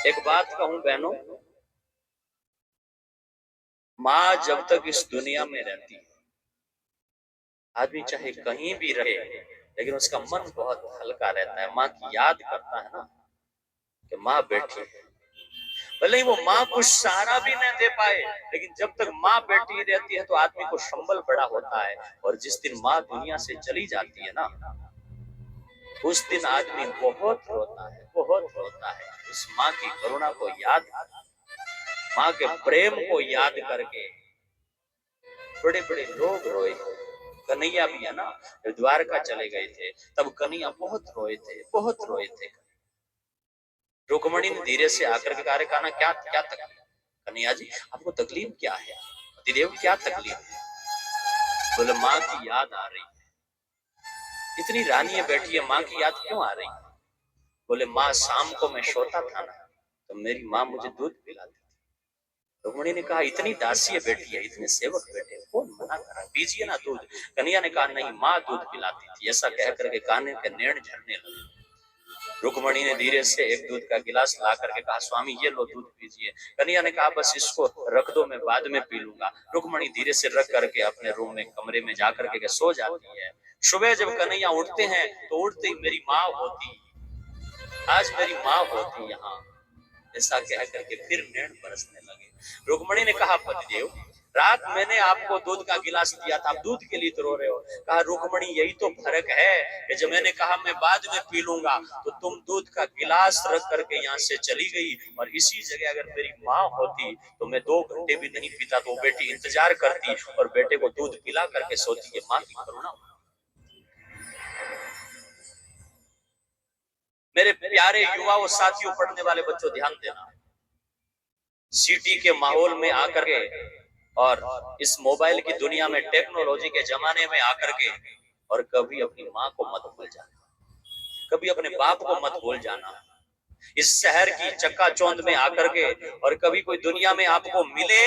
एक बात कहूं बहनों, माँ जब तक इस दुनिया में रहती है, आदमी चाहे कहीं भी रहे लेकिन उसका मन बहुत हल्का रहता है। माँ की याद करता है ना कि माँ बैठी है। भले ही वो माँ को सहारा भी न दे पाए, लेकिन जब तक माँ बैठी रहती है तो आदमी को संबल बड़ा होता है। और जिस दिन माँ दुनिया से चली जाती है ना, उस दिन आदमी बहुत रोता है, बहुत रोता है। उस माँ की करुणा को याद, माँ के प्रेम को याद करके बड़े बड़े लोग रोए। कन्हैया भी है ना, जब द्वारका चले गए थे तब कन्हैया बहुत रोए थे, बहुत रोए थे। रुक्मणी ने धीरे से आकर के कहा, ना क्या क्या तकलीफ कन्हैया जी, आपको तकलीफ क्या है? पतिदेव क्या तकलीफ है? बोले माँ की याद आ रही है। इतनी रानियां बैठी है, माँ की याद क्यों आ रही है? बोले माँ शाम को मैं सोता था ना तो मेरी माँ मुझे दूध पिलाती। रुक्मणी ने कहा, इतनी दासी बेटी है, इतने सेवक बेटे, कौन मना करा, पीजिए ना दूध। कन्हैया ने कहा, नहीं, माँ दूध पिलाती थी। ऐसा कह करके कान्हे के नैन झरने लगे। रुक्मणी ने धीरे से एक दूध का गिलास ला करके कहा, स्वामी ये लो दूध पीजिए। कन्हैया ने कहा, बस इसको रख दो, मैं बाद में पी लूंगा। रुक्मणी धीरे से रख करके अपने रूम में कमरे में जाकर के सो जाती है। सुबह जब कन्हैया उठते हैं तो उठते ही मेरी माँ होती, आज मेरी माँ होती यहाँ, ऐसा कह करके फिर नैन बरसने लगे। रुक्मणी ने कहा, पतिदेव रात मैंने आपको दूध का गिलास दिया था, आप दूध के लिए तो रो रहे हो। कहा, रुक्मणी यही तो फर्क है कि जब मैंने कहा मैं बाद में पी लूंगा तो तुम दूध का गिलास रख करके यहाँ से चली गई, और इसी जगह अगर मेरी माँ होती तो मैं 2 घंटे भी नहीं पीता तो बेटी इंतजार करती और बेटे को दूध पिला करके सोती। है माँ की करुणा। मेरे प्यारे युवाओं, साथियों, पढ़ने वाले बच्चों, ध्यान देना। सिटी के माहौल में आकर के और इस मोबाइल की दुनिया में, टेक्नोलॉजी के जमाने में आकर के, और कभी अपनी माँ को मत भूल जाना, कभी अपने बाप को मत भूल जाना। इस शहर की चक्काचौंध में आकर के, और कभी कोई दुनिया में आपको मिले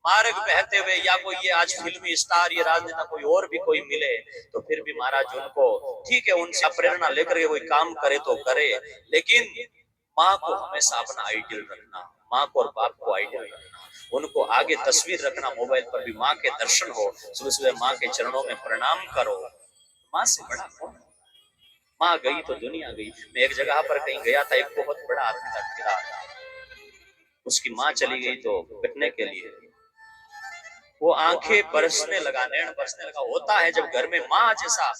मार्ग बहते हुए, या कोई ये आज फिल्मी स्टार, ये राजनेता, कोई और भी कोई मिले, तो फिर भी महाराज उनको, ठीक है, उनसे प्रेरणा लेकर के कोई काम करे तो करे, लेकिन माँ को हमेशा अपना आइडियल रखना, माँ को और बाप को आइडियल रखना, उनको आगे तस्वीर रखना। मोबाइल पर भी माँ के दर्शन हो, सुबह सुबह माँ के चरणों में प्रणाम करो। माँ से बड़ा कौन? माँ गई तो दुनिया गई। मैं एक जगह पर कहीं गया था, एक बहुत बड़ा आदमी था, गिरा, उसकी माँ चली गई तो पिटने के लिए, वो आंखें बरसने लगा, नैन बरसने लगा। होता है जब घर में माँ जैसा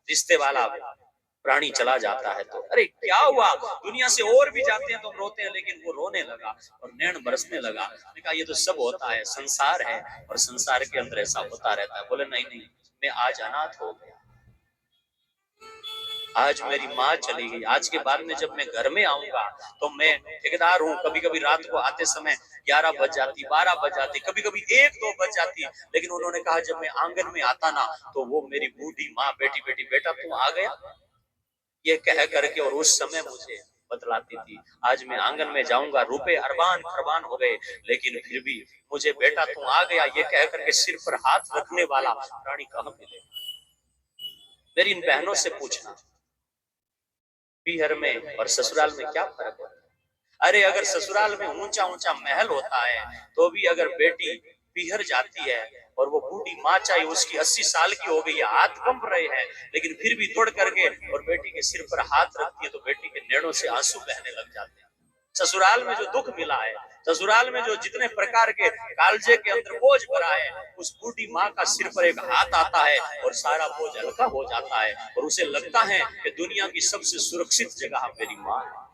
रिश्ते वाला प्राणी चला जाता है तो, अरे क्या हुआ, दुनिया से और भी जाते हैं तो हम रोते हैं, लेकिन वो रोने लगा और नैन बरसने लगा। मैंने कहा, ये तो सब होता है, संसार है और संसार के अंदर ऐसा होता रहता है। बोले नहीं नहीं, मैं आज अनाथ हो गया, आज मेरी माँ चली गई, आज के बाद में जब मैं घर में आऊंगा तो मैं ठेकेदार हूँ। कभी कभी रात को आते समय 11 बज जाती, 12 बज जाती, कभी कभी 1-2 बज जाती, लेकिन उन्होंने कहा जब मैं आंगन में आता ना तो वो मेरी बूढ़ी माँ, बेटी बेटी बेटा तू आ गया, ये कह करके, और उस समय मुझे बतलाती थी। आज मैं आंगन में जाऊंगा, रुपए अरबान खरबान हो गए, लेकिन फिर भी मुझे बेटा तू आ गया, ये कह करके सिर पर हाथ रखने वाला प्राणी कहाँ मिले? मेरी इन बहनों से पूछना, पीहर में और ससुराल में क्या फर्क है? अरे अगर ससुराल में ऊंचा ऊंचा महल होता है तो भी अगर बेटी पीहर जाती है और वो बूढ़ी माँ, चाहे उसकी 80 साल की हो गई है, हाथ कंप रहे हैं, लेकिन फिर भी दौड़ करके और बेटी के सिर पर हाथ रखती है तो बेटी के नैनों से आंसू बहने लग जाते हैं। ससुराल में जो दुख मिला है, ससुराल में जो जितने प्रकार के कालजे के अंदर बोझ भरा है, उस बूढ़ी माँ का सिर पर एक हाथ आता है और सारा बोझ हल्का हो जाता है, और उसे लगता है कि दुनिया की सबसे सुरक्षित जगह मेरी माँ है।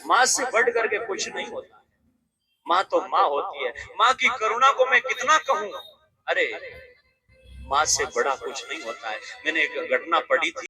माँ से बढ़ करके कुछ नहीं होता। माँ तो माँ होती है। माँ की करुणा को मैं कितना कहूँ, अरे माँ से बड़ा कुछ नहीं होता है। मैंने एक घटना पढ़ी थी।